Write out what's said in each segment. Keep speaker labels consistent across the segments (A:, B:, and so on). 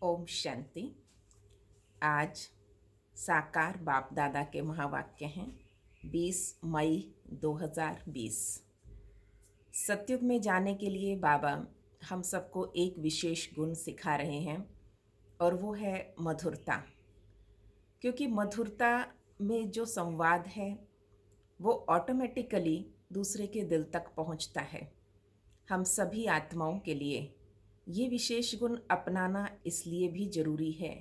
A: ओम शांति। आज साकार बाप दादा के महावाक्य हैं 20 मई 2020। सतयुग में जाने के लिए बाबा हम सबको एक विशेष गुण सिखा रहे हैं और वो है मधुरता। क्योंकि मधुरता में जो संवाद है वो ऑटोमेटिकली दूसरे के दिल तक पहुंचता है। हम सभी आत्माओं के लिए ये विशेष गुण अपनाना इसलिए भी ज़रूरी है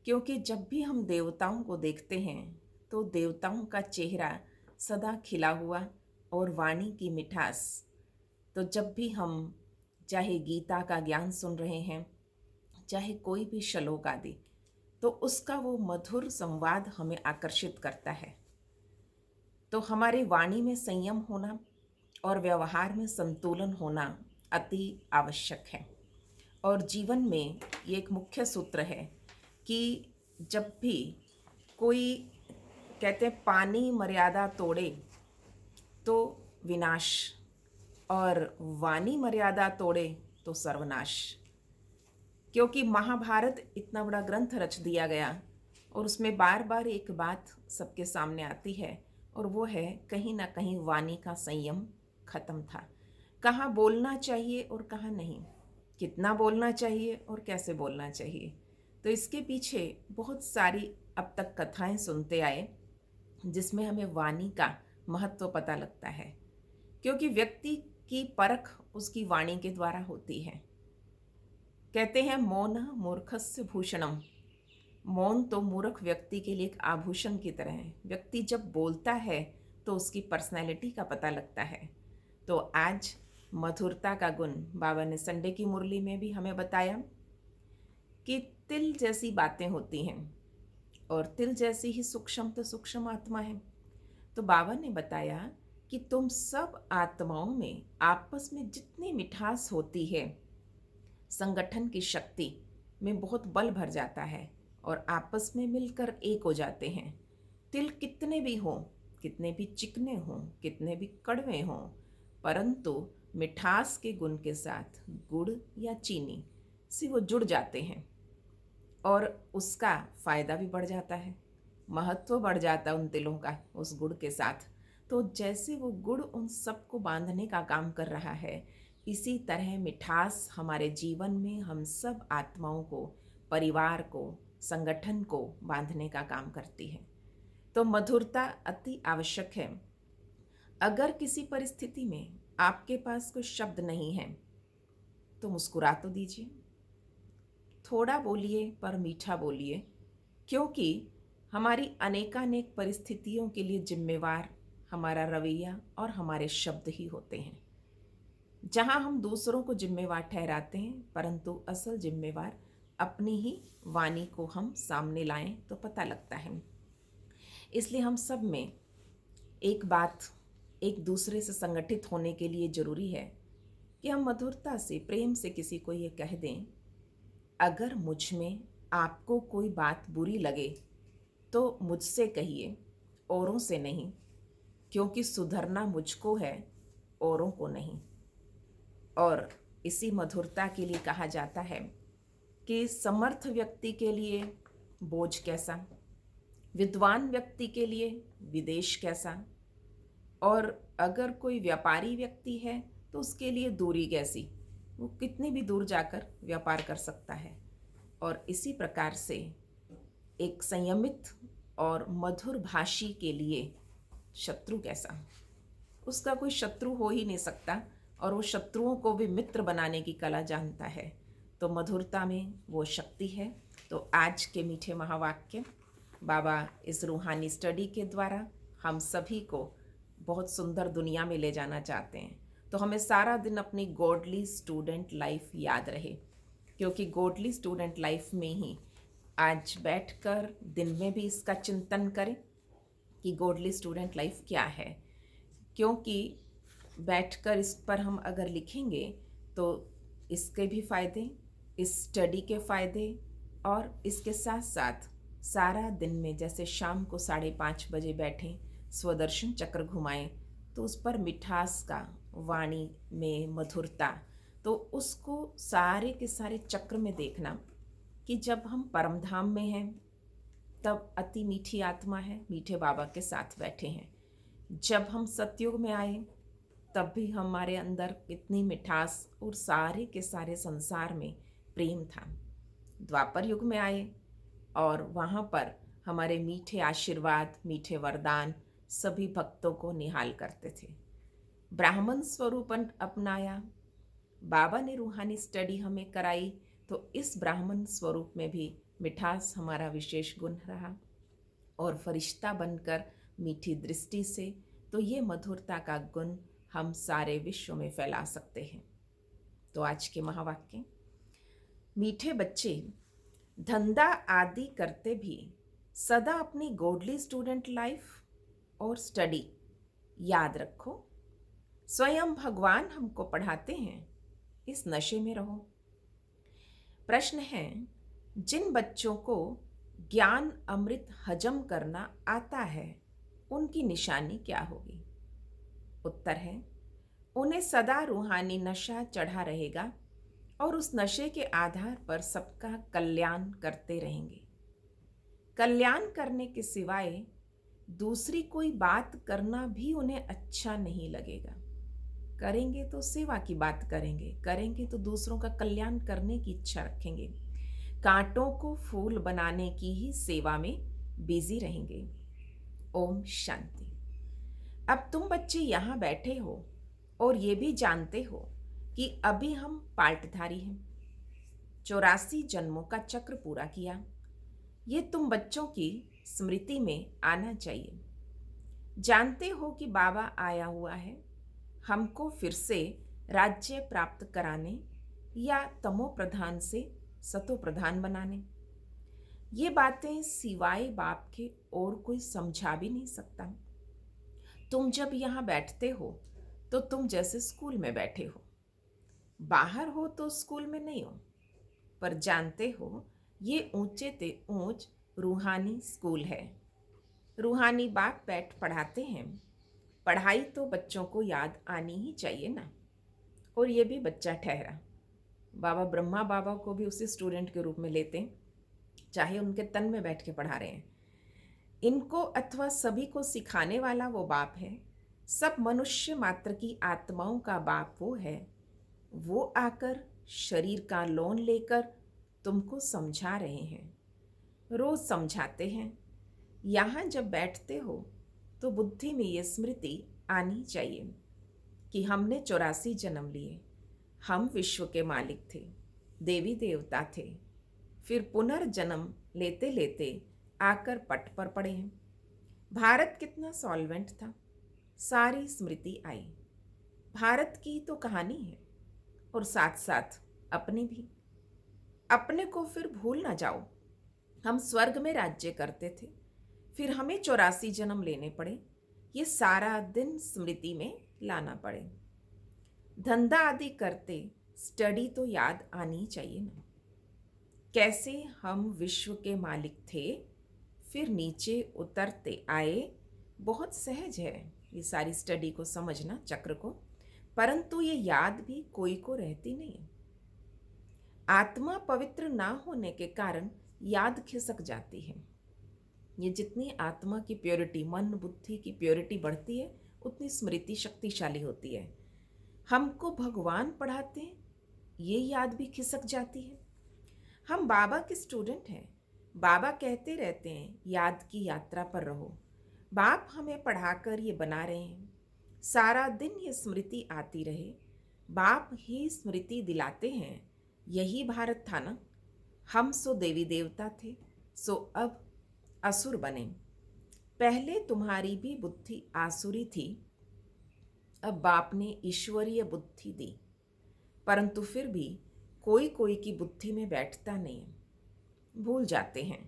A: क्योंकि जब भी हम देवताओं को देखते हैं तो देवताओं का चेहरा सदा खिला हुआ और वाणी की मिठास। तो जब भी हम चाहे गीता का ज्ञान सुन रहे हैं, चाहे कोई भी श्लोक आदि, तो उसका वो मधुर संवाद हमें आकर्षित करता है। तो हमारी वाणी में संयम होना और व्यवहार में संतुलन होना अति आवश्यक है। और जीवन में ये एक मुख्य सूत्र है कि जब भी कोई कहते हैं पानी मर्यादा तोड़े तो विनाश और वाणी मर्यादा तोड़े तो सर्वनाश। क्योंकि महाभारत इतना बड़ा ग्रंथ रच दिया गया और उसमें बार बार एक बात सबके सामने आती है और वो है कहीं ना कहीं वाणी का संयम खत्म था। कहाँ बोलना चाहिए और कहाँ नहीं, कितना बोलना चाहिए और कैसे बोलना चाहिए। तो इसके पीछे बहुत सारी अब तक कथाएं सुनते आए जिसमें हमें वाणी का महत्व पता लगता है। क्योंकि व्यक्ति की परख उसकी वाणी के द्वारा होती है। कहते हैं मौन मूर्खस्य भूषणम। मौन तो मूर्ख व्यक्ति के लिए एक आभूषण की तरह है। व्यक्ति जब बोलता है तो उसकी पर्सनैलिटी का पता लगता है। तो आज मधुरता का गुण बाबा ने संडे की मुरली में भी हमें बताया कि तिल जैसी बातें होती हैं और तिल जैसी ही सूक्ष्म तो सूक्ष्म आत्मा है। तो बाबा ने बताया कि तुम सब आत्माओं में आपस में जितनी मिठास होती है, संगठन की शक्ति में बहुत बल भर जाता है और आपस में मिलकर एक हो जाते हैं। तिल कितने भी हों, कितने भी चिकने हों, कितने भी कड़वे हों, परंतु मिठास के गुण के साथ गुड़ या चीनी से वो जुड़ जाते हैं और उसका फ़ायदा भी बढ़ जाता है, महत्व बढ़ जाता है उन तिलों का उस गुड़ के साथ। तो जैसे वो गुड़ उन सबको बांधने का काम कर रहा है, इसी तरह मिठास हमारे जीवन में हम सब आत्माओं को, परिवार को, संगठन को बांधने का काम करती है। तो मधुरता अति आवश्यक है। अगर किसी परिस्थिति में आपके पास कोई शब्द नहीं है तो मुस्कुरा तो दीजिए, थोड़ा बोलिए पर मीठा बोलिए। क्योंकि हमारी अनेकानेक परिस्थितियों के लिए जिम्मेवार हमारा रवैया और हमारे शब्द ही होते हैं। जहाँ हम दूसरों को जिम्मेवार ठहराते हैं, परंतु असल जिम्मेवार अपनी ही वाणी को हम सामने लाएं तो पता लगता है। इसलिए हम सब में एक बात एक दूसरे से संगठित होने के लिए ज़रूरी है कि हम मधुरता से, प्रेम से किसी को ये कह दें, अगर मुझ में आपको कोई बात बुरी लगे तो मुझसे कहिए, औरों से नहीं, क्योंकि सुधरना मुझको है, औरों को नहीं। और इसी मधुरता के लिए कहा जाता है कि समर्थ व्यक्ति के लिए बोझ कैसा, विद्वान व्यक्ति के लिए विदेश कैसा, और अगर कोई व्यापारी व्यक्ति है तो उसके लिए दूरी कैसी, वो कितनी भी दूर जाकर व्यापार कर सकता है। और इसी प्रकार से एक संयमित और मधुर भाषी के लिए शत्रु कैसा, उसका कोई शत्रु हो ही नहीं सकता और वो शत्रुओं को भी मित्र बनाने की कला जानता है। तो मधुरता में वो शक्ति है। तो आज के मीठे महावाक्य बाबा इस रूहानी स्टडी के द्वारा हम सभी को बहुत सुंदर दुनिया में ले जाना चाहते हैं। तो हमें सारा दिन अपनी गॉडली स्टूडेंट लाइफ याद रहे, क्योंकि गॉडली स्टूडेंट लाइफ में ही आज बैठकर दिन में भी इसका चिंतन करें कि गॉडली स्टूडेंट लाइफ क्या है। क्योंकि बैठकर इस पर हम अगर लिखेंगे तो इसके भी फ़ायदे, इस स्टडी के फ़ायदे, और इसके साथ साथ सारा दिन में जैसे शाम को 5:30 बजे बैठें, स्वदर्शन चक्र घुमाएं तो उस पर मिठास का, वाणी में मधुरता, तो उसको सारे के सारे चक्र में देखना कि जब हम परमधाम में हैं तब अति मीठी आत्मा है, मीठे बाबा के साथ बैठे हैं। जब हम सतयुग में आए तब भी हमारे अंदर कितनी मिठास और सारे के सारे संसार में प्रेम था। द्वापर युग में आए और वहाँ पर हमारे मीठे आशीर्वाद, मीठे वरदान सभी भक्तों को निहाल करते थे। ब्राह्मण स्वरूप अपनाया, बाबा ने रूहानी स्टडी हमें कराई, तो इस ब्राह्मण स्वरूप में भी मिठास हमारा विशेष गुण रहा। और फरिश्ता बनकर मीठी दृष्टि से तो ये मधुरता का गुण हम सारे विश्व में फैला सकते हैं। तो आज के महावाक्य, मीठे बच्चे धंधा आदि करते भी सदा अपनी गॉडली स्टूडेंट लाइफ और स्टडी याद रखो। स्वयं भगवान हमको पढ़ाते हैं, इस नशे में रहो। प्रश्न है, जिन बच्चों को ज्ञान अमृत हजम करना आता है उनकी निशानी क्या होगी? उत्तर है, उन्हें सदा रूहानी नशा चढ़ा रहेगा और उस नशे के आधार पर सबका कल्याण करते रहेंगे। कल्याण करने के सिवाय दूसरी कोई बात करना भी उन्हें अच्छा नहीं लगेगा। करेंगे तो सेवा की बात करेंगे, करेंगे तो दूसरों का कल्याण करने की इच्छा रखेंगे। कांटों को फूल बनाने की ही सेवा में बिजी रहेंगे। ओम शांति। अब तुम बच्चे यहाँ बैठे हो और ये भी जानते हो कि अभी हम पार्टधारी हैं। 84 जन्मों का चक्र पूरा किया, ये तुम बच्चों की स्मृति में आना चाहिए। जानते हो कि बाबा आया हुआ है हमको फिर से राज्य प्राप्त कराने या तमो प्रधान से सतो प्रधान बनाने। ये बातें सिवाय बाप के और कोई समझा भी नहीं सकता। तुम जब यहाँ बैठते हो तो तुम जैसे स्कूल में बैठे हो, बाहर हो तो स्कूल में नहीं हो, पर जानते हो ये ऊंचे ते ऊंच रूहानी स्कूल है। रूहानी बाप बैठ पढ़ाते हैं। पढ़ाई तो बच्चों को याद आनी ही चाहिए ना। और ये भी बच्चा ठहरा। बाबा ब्रह्मा बाबा को भी उसी स्टूडेंट के रूप में लेते हैं, चाहे उनके तन में बैठ के पढ़ा रहे हैं। इनको अथवा सभी को सिखाने वाला वो बाप है। सब मनुष्य मात्र की आत्माओं का बाप वो है। वो आकर शरीर का लोन लेकर तुमको समझा रहे हैं, रोज समझाते हैं। यहाँ जब बैठते हो तो बुद्धि में ये स्मृति आनी चाहिए कि हमने 84 जन्म लिए, हम विश्व के मालिक थे, देवी देवता थे, फिर पुनर्जन्म लेते लेते आकर पट पर पड़े हैं। भारत कितना सॉल्वेंट था, सारी स्मृति आई। भारत की तो कहानी है और साथ साथ अपनी भी। अपने को फिर भूल ना जाओ। हम स्वर्ग में राज्य करते थे, फिर हमें 84 जन्म लेने पड़े। ये सारा दिन स्मृति में लाना पड़े। धंधा आदि करते स्टडी तो याद आनी चाहिए ना। कैसे हम विश्व के मालिक थे, फिर नीचे उतरते आए। बहुत सहज है ये सारी स्टडी को समझना, चक्र को, परंतु ये याद भी कोई को रहती नहीं। आत्मा पवित्र ना होने के कारण याद खिसक जाती है। ये जितनी आत्मा की प्योरिटी, मन बुद्धि की प्योरिटी बढ़ती है, उतनी स्मृति शक्तिशाली होती है। हमको भगवान पढ़ाते हैं, ये याद भी खिसक जाती है। हम बाबा के स्टूडेंट हैं। बाबा कहते रहते हैं याद की यात्रा पर रहो। बाप हमें पढ़ाकर ये बना रहे हैं, सारा दिन ये स्मृति आती रहे। बाप ही स्मृति दिलाते हैं, यही भारत था ना। हम सो देवी देवता थे, सो अब असुर बने। पहले तुम्हारी भी बुद्धि आसुरी थी, अब बाप ने ईश्वरीय बुद्धि दी, परंतु फिर भी कोई कोई की बुद्धि में बैठता नहीं है, भूल जाते हैं।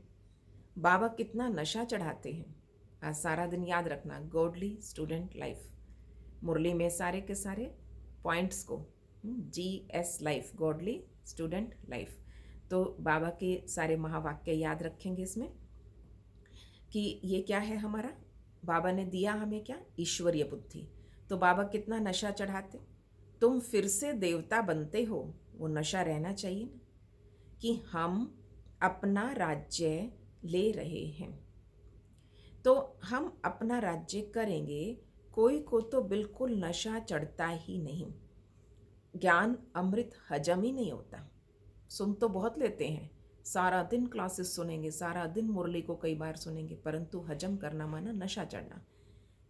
A: बाबा कितना नशा चढ़ाते हैं। आज सारा दिन याद रखना, गॉडली स्टूडेंट लाइफ। मुरली में सारे के सारे पॉइंट्स को GS life, godly student life. तो बाबा के सारे महावाक्य याद रखेंगे इसमें कि ये क्या है हमारा। बाबा ने दिया हमें क्या, ईश्वरीय बुद्धि। तो बाबा कितना नशा चढ़ाते। तुम फिर से देवता बनते हो, वो नशा रहना चाहिए ना, कि हम अपना राज्य ले रहे हैं। तो हम अपना राज्य करेंगे। कोई को तो बिल्कुल नशा चढ़ता ही नहीं। ज्ञान अमृत हजम ही नहीं होता। सुन तो बहुत लेते हैं, सारा दिन क्लासेस सुनेंगे, सारा दिन मुरली को कई बार सुनेंगे, परंतु हजम करना माना नशा चढ़ना।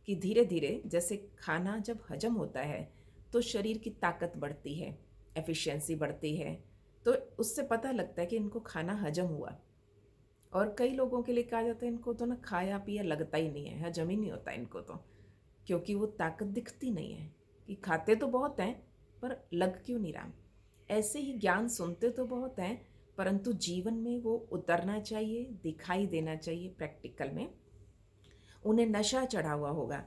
A: कि धीरे धीरे जैसे खाना जब हजम होता है तो शरीर की ताकत बढ़ती है, एफिशिएंसी बढ़ती है, तो उससे पता लगता है कि इनको खाना हजम हुआ। और कई लोगों के लिए कहा जाता है इनको तो ना खाया पिया लगता ही नहीं है, हजम ही नहीं होता इनको तो, क्योंकि वो ताकत दिखती नहीं है। कि खाते तो बहुत हैं पर लग क्यों नहीं रहा। ऐसे ही ज्ञान सुनते तो बहुत हैं, परंतु जीवन में वो उतरना चाहिए, दिखाई देना चाहिए प्रैक्टिकल में। उन्हें नशा चढ़ा हुआ होगा,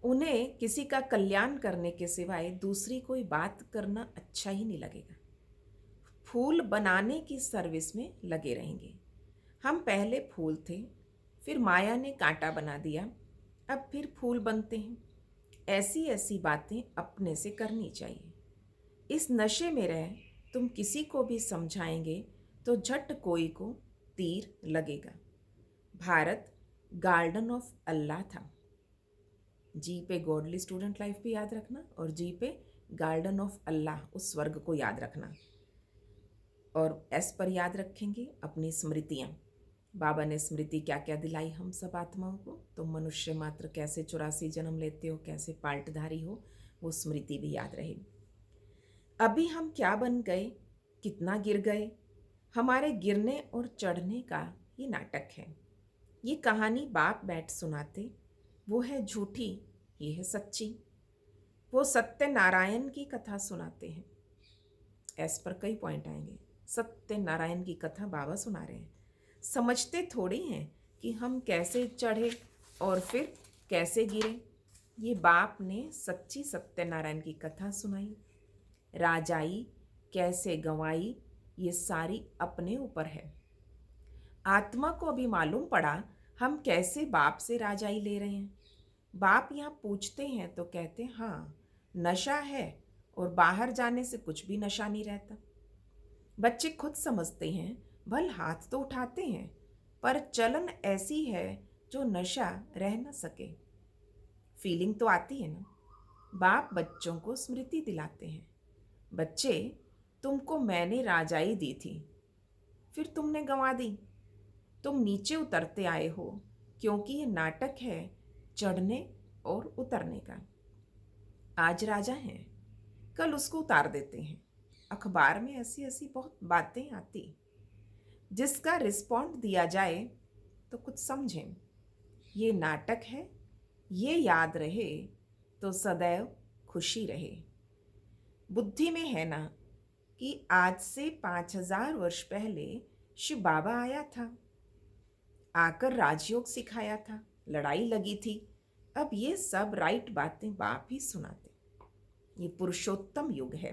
A: उन्हें किसी का कल्याण करने के सिवाय दूसरी कोई बात करना अच्छा ही नहीं लगेगा। फूल बनाने की सर्विस में लगे रहेंगे। हम पहले फूल थे, फिर माया ने कांटा बना दिया, अब फिर फूल बनते हैं। ऐसी ऐसी बातें अपने से करनी चाहिए। इस नशे में रह तुम किसी को भी समझाएंगे तो झट कोई को तीर लगेगा। भारत गार्डन ऑफ अल्लाह था। जी पे गॉडली स्टूडेंट लाइफ भी याद रखना, और जी पे गार्डन ऑफ अल्लाह, उस स्वर्ग को याद रखना। और एस पर याद रखेंगे अपनी स्मृतियाँ। बाबा ने स्मृति क्या क्या दिलाई हम सब आत्माओं को। तुम मनुष्य मात्र कैसे 84 जन्म लेते हो, कैसे पाल्टधारी हो, वो स्मृति भी याद रहे। अभी हम क्या बन गए, कितना गिर गए, हमारे गिरने और चढ़ने का ये नाटक है। ये कहानी बाप बैठ सुनाते, वो है झूठी, ये है सच्ची। वो सत्यनारायण की कथा सुनाते हैं। एस पर कई पॉइंट आएंगे। सत्यनारायण की कथा बाबा सुना रहे हैं। समझते थोड़ी हैं कि हम कैसे चढ़े और फिर कैसे गिरे। ये बाप ने सच्ची सत्यनारायण की कथा सुनाई। राजाई कैसे गंवाई, ये सारी अपने ऊपर है। आत्मा को अभी मालूम पड़ा हम कैसे बाप से राजाई ले रहे हैं। बाप यहाँ पूछते हैं तो कहते हैं हाँ नशा है, और बाहर जाने से कुछ भी नशा नहीं रहता। बच्चे खुद समझते हैं, भल हाथ तो उठाते हैं, पर चलन ऐसी है जो नशा रह न सके। फीलिंग तो आती है ना। बाप बच्चों को स्मृति दिलाते हैं, बच्चे तुमको मैंने राजाई दी थी, फिर तुमने गंवा दी। तुम नीचे उतरते आए हो, क्योंकि ये नाटक है चढ़ने और उतरने का। आज राजा हैं, कल उसको उतार देते हैं। अखबार में ऐसी ऐसी बहुत बातें आती, जिसका रिस्पॉन्ड दिया जाए तो कुछ समझें। ये नाटक है, ये याद रहे तो सदैव खुशी रहे। बुद्धि में है ना कि आज से 5000 वर्ष पहले शिव बाबा आया था, आकर राजयोग सिखाया था, लड़ाई लगी थी। अब ये सब राइट बातें बाप ही सुनाते। ये पुरुषोत्तम युग है।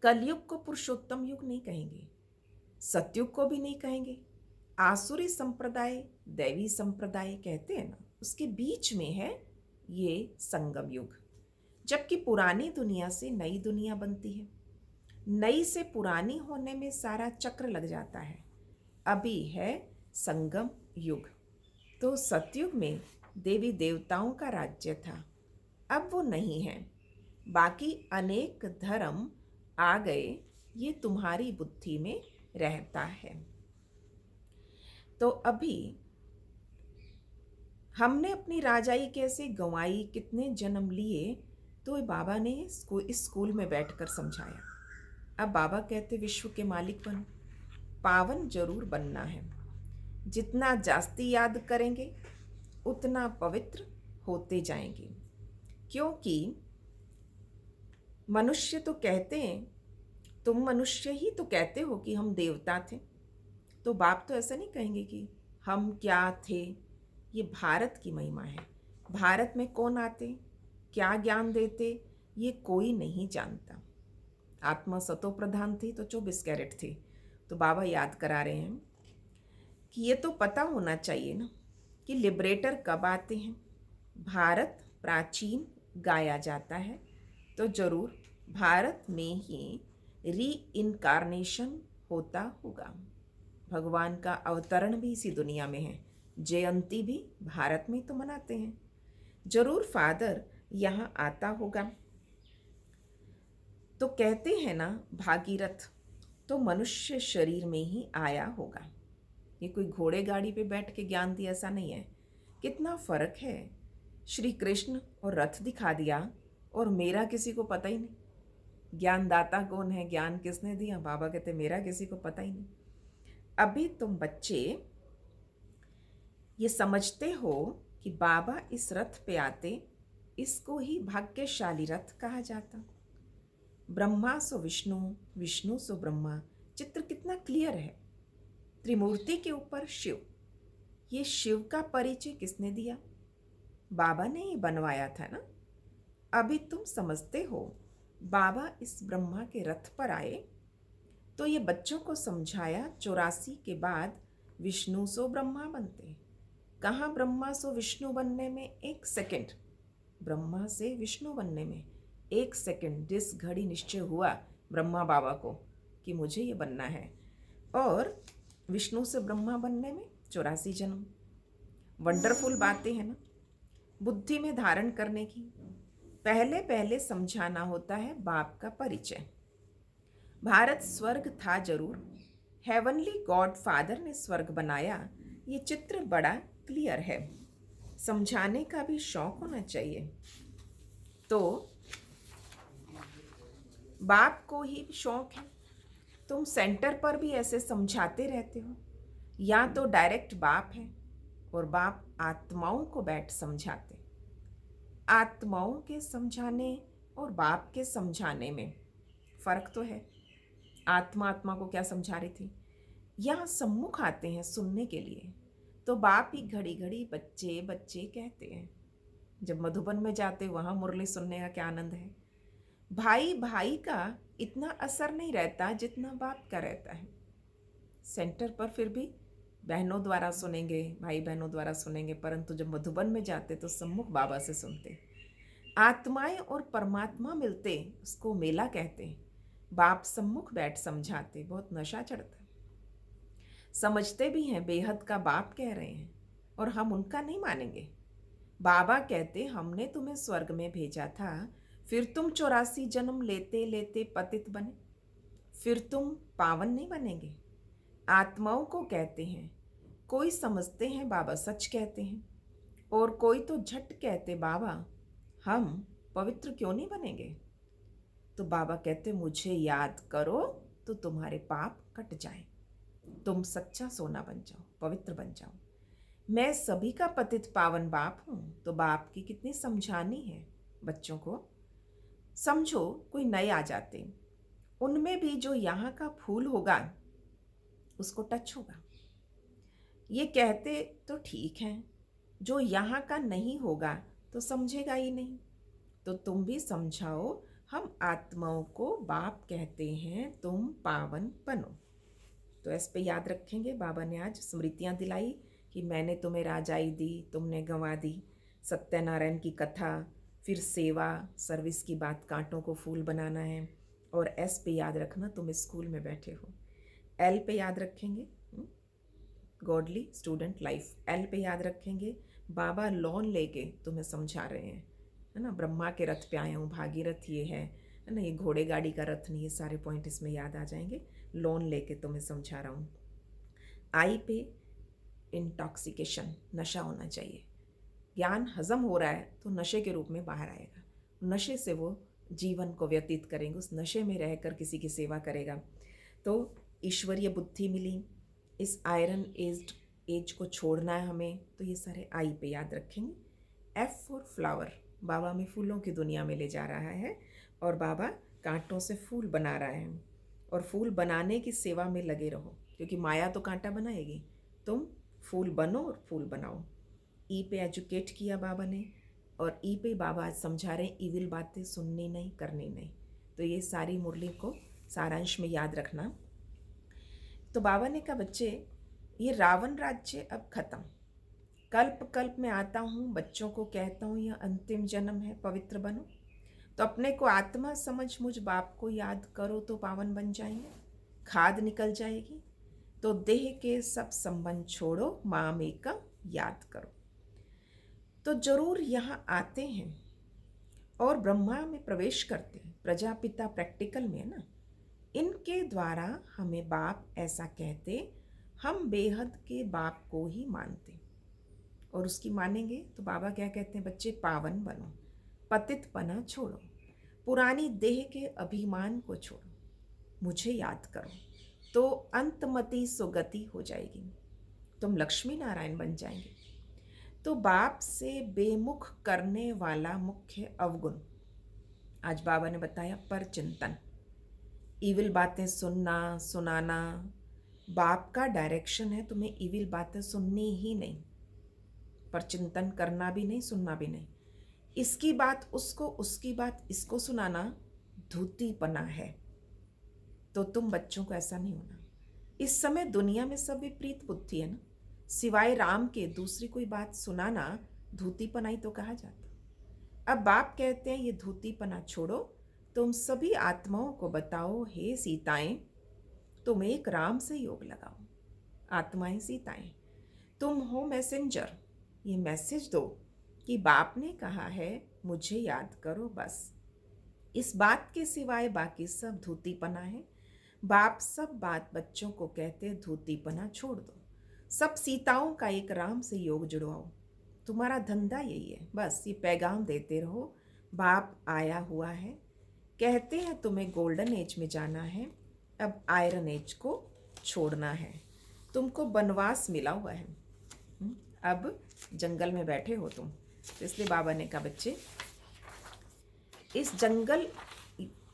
A: कलयुग को पुरुषोत्तम युग नहीं कहेंगे, सतयुग को भी नहीं कहेंगे। आसुरी संप्रदाय दैवी संप्रदाय कहते हैं ना, उसके बीच में है ये संगम युग। जबकि पुरानी दुनिया से नई दुनिया बनती है, नई से पुरानी होने में सारा चक्र लग जाता है। अभी है संगम युग। तो सतयुग में देवी देवताओं का राज्य था, अब वो नहीं है। बाकी अनेक धर्म आ गए, ये तुम्हारी बुद्धि में रहता है। तो अभी हमने अपनी राजाई कैसे गंवाई, कितने जन्म लिए, तो ये बाबा ने इस स्कूल में बैठकर समझाया। अब बाबा कहते विश्व के मालिक बनो, पावन जरूर बनना है। जितना जास्ती याद करेंगे उतना पवित्र होते जाएंगे। क्योंकि मनुष्य तो कहते हैं, तुम मनुष्य ही तो कहते हो कि हम देवता थे, तो बाप तो ऐसा नहीं कहेंगे कि हम क्या थे। ये भारत की महिमा है। भारत में कौन आते, क्या ज्ञान देते, ये कोई नहीं जानता। आत्मा सतो प्रधान थी तो 24 कैरेट थी। तो बाबा याद करा रहे हैं कि ये तो पता होना चाहिए ना कि लिबरेटर कब आते हैं। भारत प्राचीन गाया जाता है, तो जरूर भारत में ही री इनकारनेशन होता होगा। भगवान का अवतरण भी इसी दुनिया में है। जयंती भी भारत में तो मनाते हैं। जरूर फादर यहाँ आता होगा। तो कहते हैं ना, भागीरथ तो मनुष्य शरीर में ही आया होगा। ये कोई घोड़े गाड़ी पे बैठ के ज्ञान दिया ऐसा नहीं है। कितना फर्क है। श्री कृष्ण और रथ दिखा दिया और मेरा किसी को पता ही नहीं। ज्ञानदाता कौन है, ज्ञान किसने दिया? बाबा कहते मेरा किसी को पता ही नहीं। अभी तुम बच्चे ये समझते हो कि बाबा इस रथ पे आते, इसको ही भाग्यशाली रथ कहा जाता। ब्रह्मा सो विष्णु, विष्णु सो ब्रह्मा। चित्र कितना क्लियर है। त्रिमूर्ति के ऊपर शिव। ये शिव का परिचय किसने दिया? बाबा ने ही बनवाया था ना। अभी तुम समझते हो बाबा इस ब्रह्मा के रथ पर आए तो ये बच्चों को समझाया 84 के बाद विष्णु सो ब्रह्मा बनते। कहाँ ब्रह्मा सो विष्णु बनने में 1 सेकंड, ब्रह्मा से विष्णु बनने में 1 सेकंड जिस घड़ी निश्चय हुआ ब्रह्मा बाबा को कि मुझे ये बनना है, और विष्णु से ब्रह्मा बनने में 84 जन्म। वंडरफुल बातें हैं ना। बुद्धि में धारण करने की पहले पहले समझाना होता है बाप का परिचय। भारत स्वर्ग था जरूर, हेवनली गॉड फादर ने स्वर्ग बनाया। ये चित्र बड़ा क्लियर है। समझाने का भी शौक होना चाहिए। तो बाप को ही शौक है। तुम सेंटर पर भी ऐसे समझाते रहते हो। या तो डायरेक्ट बाप है और बाप आत्माओं को बैठ समझाते। आत्माओं के समझाने और बाप के समझाने में फ़र्क तो है। आत्मा को क्या समझा रही थी? यहाँ सम्मुख आते हैं सुनने के लिए, तो बाप ही घड़ी घड़ी बच्चे बच्चे कहते हैं। जब मधुबन में जाते वहाँ मुरली सुनने का क्या आनंद है। भाई भाई का इतना असर नहीं रहता जितना बाप का रहता है। सेंटर पर फिर भी बहनों द्वारा सुनेंगे, भाई बहनों द्वारा सुनेंगे, परंतु जब मधुबन में जाते तो सम्मुख बाबा से सुनते। आत्माएं और परमात्मा मिलते, उसको मेला कहते। बाप सम्मुख बैठ समझाते, बहुत नशा चढ़ता। समझते भी हैं बेहद का बाप कह रहे हैं और हम उनका नहीं मानेंगे। बाबा कहते हमने तुम्हें स्वर्ग में भेजा था, फिर तुम 84 जन्म लेते लेते पतित बने, फिर तुम पावन नहीं बनेंगे। आत्माओं को कहते हैं, कोई समझते हैं बाबा सच कहते हैं, और कोई तो झट कहते बाबा हम पवित्र क्यों नहीं बनेंगे। तो बाबा कहते मुझे याद करो तो तुम्हारे पाप कट जाए, तुम सच्चा सोना बन जाओ, पवित्र बन जाओ। मैं सभी का पतित पावन बाप हूँ। तो बाप की कितनी समझानी है बच्चों को। समझो कोई नए आ जाते, उनमें भी जो यहाँ का फूल होगा उसको टच होगा। ये कहते तो ठीक है, जो यहाँ का नहीं होगा तो समझेगा ही नहीं। तो तुम भी समझाओ, हम आत्माओं को बाप कहते हैं, तुम पावन बनो। तो इस पे याद रखेंगे। बाबा ने आज स्मृतियाँ दिलाई कि मैंने तुम्हें राजाई दी, तुमने गंवा दी। सत्यनारायण की कथा, फिर सेवा, सर्विस की बात, कांटों को फूल बनाना है। और एस पे याद रखना, तुम स्कूल में बैठे हो। एल पे याद रखेंगे गॉडली स्टूडेंट लाइफ। एल पे याद रखेंगे बाबा लोन लेके तुम्हें समझा रहे हैं, है ना। ब्रह्मा के रथ पे आया हूँ, भागीरथ ये है ना, ये घोड़े गाड़ी का रथ नहीं। ये सारे पॉइंट इसमें याद आ जाएंगे। लोन लेके तुम्हें समझा रहा हूँ। आई पे इंटॉक्सिकेशन, नशा होना चाहिए। ज्ञान हजम हो रहा है तो नशे के रूप में बाहर आएगा। नशे से वो जीवन को व्यतीत करेंगे, उस नशे में रहकर किसी की सेवा करेगा। तो ईश्वरीय बुद्धि मिली, इस आयरन एज को छोड़ना है हमें, तो ये सारे आई पे याद रखेंगे। एफ फॉर फ्लावर, बाबा में फूलों की दुनिया में ले जा रहा है और बाबा कांटों से फूल बना रहा है। और फूल बनाने की सेवा में लगे रहो, क्योंकि माया तो कांटा बनाएगी। तुम फूल बनो और फूल बनाओ। ई पे एजुकेट किया बाबा ने, और ई पे बाबा आज समझा रहे हैं इविल बातें सुननी नहीं, करनी नहीं। तो ये सारी मुरली को सारांश में याद रखना। तो बाबा ने कहा बच्चे, ये रावण राज्य अब खत्म। कल्प कल्प में आता हूँ, बच्चों को कहता हूँ यह अंतिम जन्म है, पवित्र बनो। तो अपने को आत्मा समझ मुझ बाप को याद करो तो पावन बन जाएंगे, खाद निकल जाएगी। तो देह के सब संबंध छोड़ो, माम एकम याद करो। तो जरूर यहाँ आते हैं और ब्रह्मा में प्रवेश करते हैं। प्रजापिता प्रैक्टिकल में है ना, इनके द्वारा हमें बाप ऐसा कहते, हम बेहद के बाप को ही मानते और उसकी मानेंगे तो बाबा क्या कहते हैं, बच्चे पावन बनो, पतितपना छोड़ो, पुरानी देह के अभिमान को छोड़ो, मुझे याद करो, तो अंतमति सुगति हो जाएगी, तुम लक्ष्मी नारायण बन जाएंगे। तो बाप से बेमुख करने वाला मुख्य अवगुण आज बाबा ने बताया, पर चिंतन, इविल बातें सुनना सुनाना। बाप का डायरेक्शन है तुम्हें इविल बातें सुननी ही नहीं, पर चिंतन करना भी नहीं, सुनना भी नहीं। इसकी बात उसको, उसकी बात इसको सुनाना धूतीपना है। तो तुम बच्चों को ऐसा नहीं होना। इस समय दुनिया में सब विपरीत बुद्धि है ना, सिवाय राम के दूसरी कोई बात सुनाना धूतीपना ही तो कहा जाता। अब बाप कहते हैं ये धूतीपना छोड़ो, तुम सभी आत्माओं को बताओ, हे सीताएं तुम एक राम से योग लगाओ। आत्माएं सीताएं, तुम हो मैसेंजर, ये मैसेज दो कि बाप ने कहा है मुझे याद करो बस। इस बात के सिवाय बाकी सब धूतीपना है। बाप सब बात बच्चों को कहते, धूतीपना छोड़ दो, सब सीताओं का एक राम से योग जुड़वाओ। तुम्हारा धंधा यही है, बस ये पैगाम देते रहो, बाप आया हुआ है। कहते हैं तुम्हें गोल्डन एज में जाना है, अब आयरन एज को छोड़ना है, तुमको वनवास मिला हुआ है। अब जंगल में बैठे हो तुम, इसलिए बाबा ने कहा बच्चे इस जंगल,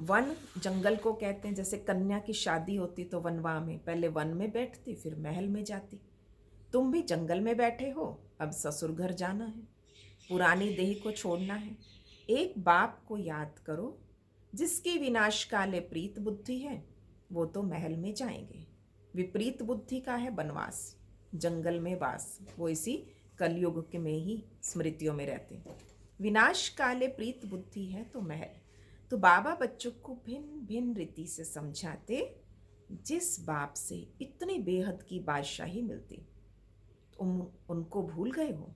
A: वन जंगल को कहते हैं। जैसे कन्या की शादी होती तो वनवा में, पहले वन में बैठती फिर महल में जाती। तुम भी जंगल में बैठे हो, अब ससुर घर जाना है, पुरानी देह को छोड़ना है। एक बाप को याद करो जिसकी विनाश काले प्रीत बुद्धि है, वो तो महल में जाएंगे। विपरीत बुद्धि का है वनवास, जंगल में वास, वो इसी कलयुग के में ही स्मृतियों में रहते। विनाश काले प्रीत बुद्धि है तो महल। तो बाबा बच्चों को भिन्न भिन्न रीति से समझाते, जिस बाप से इतनी बेहद की बादशाही मिलती उनको भूल गए हो,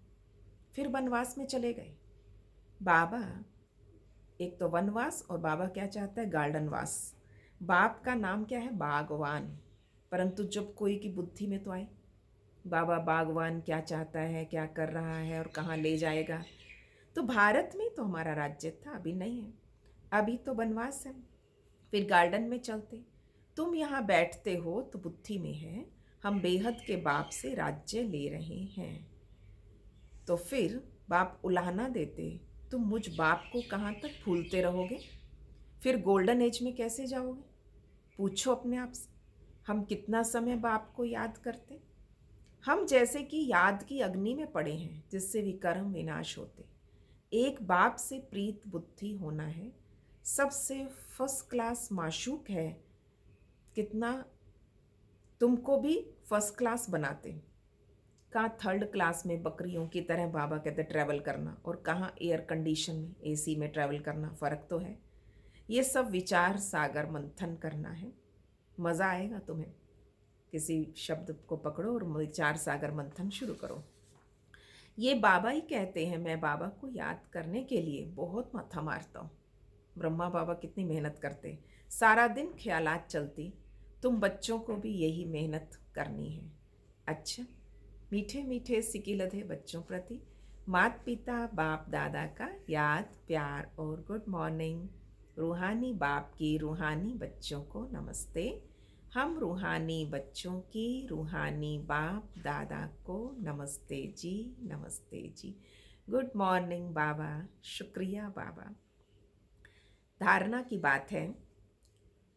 A: फिर वनवास में चले गए। बाबा एक तो वनवास, और बाबा क्या चाहता है, गार्डन वास। बाप का नाम क्या है, बागवान। परंतु जब कोई की बुद्धि में तो आए बाबा बागवान क्या चाहता है, क्या कर रहा है और कहाँ ले जाएगा। तो भारत में तो हमारा राज्य था, अभी नहीं है, अभी तो वनवास है, फिर गार्डन में चलते। तुम यहाँ बैठते हो तो बुद्धि में है हम बेहद के बाप से राज्य ले रहे हैं। तो फिर बाप उलाहना देते, तुम मुझ बाप को कहाँ तक भूलते रहोगे, फिर गोल्डन एज में कैसे जाओगे। पूछो अपने आप से, हम कितना समय बाप को याद करते। हम जैसे कि याद की अग्नि में पड़े हैं जिससे विकर्म विनाश होते। एक बाप से प्रीत बुद्धि होना है, सबसे फर्स्ट क्लास माशूक है। कितना तुमको भी फर्स्ट क्लास बनाते, कहाँ थर्ड क्लास में बकरियों की तरह बाबा कहते ट्रैवल करना, और कहाँ एयर कंडीशन में एसी में ट्रैवल करना, फ़र्क तो है। ये सब विचार सागर मंथन करना है, मज़ा आएगा तुम्हें। किसी शब्द को पकड़ो और विचार सागर मंथन शुरू करो। ये बाबा ही कहते हैं, मैं बाबा को याद करने के लिए बहुत माथा मारता हूँ। ब्रह्मा बाबा कितनी मेहनत करते, सारा दिन ख्यालात चलती, तुम बच्चों को भी यही मेहनत करनी है। अच्छा, मीठे मीठे सिकिलधे बच्चों प्रति माता पिता बाप दादा का याद प्यार और गुड मॉर्निंग। रूहानी बाप की रूहानी बच्चों को नमस्ते। हम रूहानी बच्चों की रूहानी बाप दादा को नमस्ते जी, नमस्ते जी। गुड मॉर्निंग बाबा, शुक्रिया बाबा। धारणा की बात है,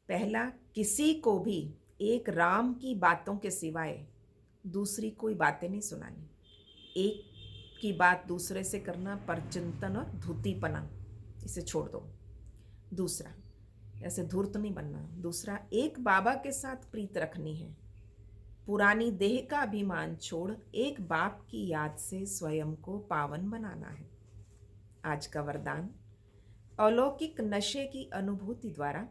A: पहला, किसी को भी एक राम की बातों के सिवाय दूसरी कोई बातें नहीं सुनानी। एक की बात दूसरे से करना परचिंतन और धूतीपना, इसे छोड़ दो। दूसरा, ऐसे धूर्त नहीं बनना। दूसरा, एक बाबा के साथ प्रीत रखनी है, पुरानी देह का अभिमान छोड़ एक बाप की याद से स्वयं को पावन बनाना है। आज का वरदान, अलौकिक नशे की अनुभूति द्वारा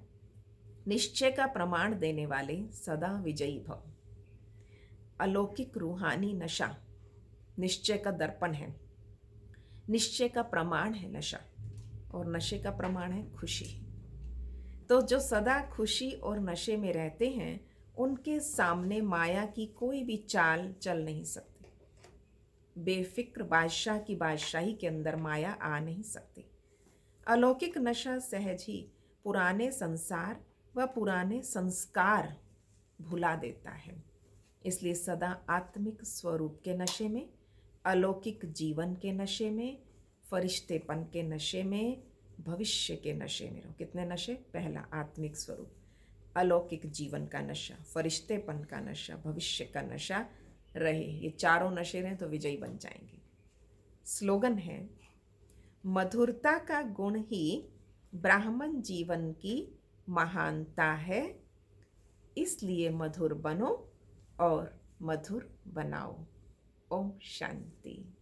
A: निश्चय का प्रमाण देने वाले सदा विजयी भव। अलौकिक रूहानी नशा निश्चय का दर्पण है, निश्चय का प्रमाण है नशा, और नशे का प्रमाण है खुशी। तो जो सदा खुशी और नशे में रहते हैं उनके सामने माया की कोई भी चाल चल नहीं सकती। बेफिक्र बादशाह की बादशाही के अंदर माया आ नहीं सकती। अलौकिक नशा सहज ही पुराने संसार व पुराने संस्कार भुला देता है। इसलिए सदा आत्मिक स्वरूप के नशे में, अलौकिक जीवन के नशे में, फरिश्तेपन के नशे में, भविष्य के नशे में रहो। कितने नशे? पहला आत्मिक स्वरूप, अलौकिक जीवन का नशा, फरिश्तेपन का नशा, भविष्य का नशा रहे। ये चारों नशे रहें तो विजयी बन जाएंगे। स्लोगन है, मधुरता का गुण ही ब्राह्मण जीवन की महानता है, इसलिए मधुर बनो और मधुर बनाओ। ओम शांति।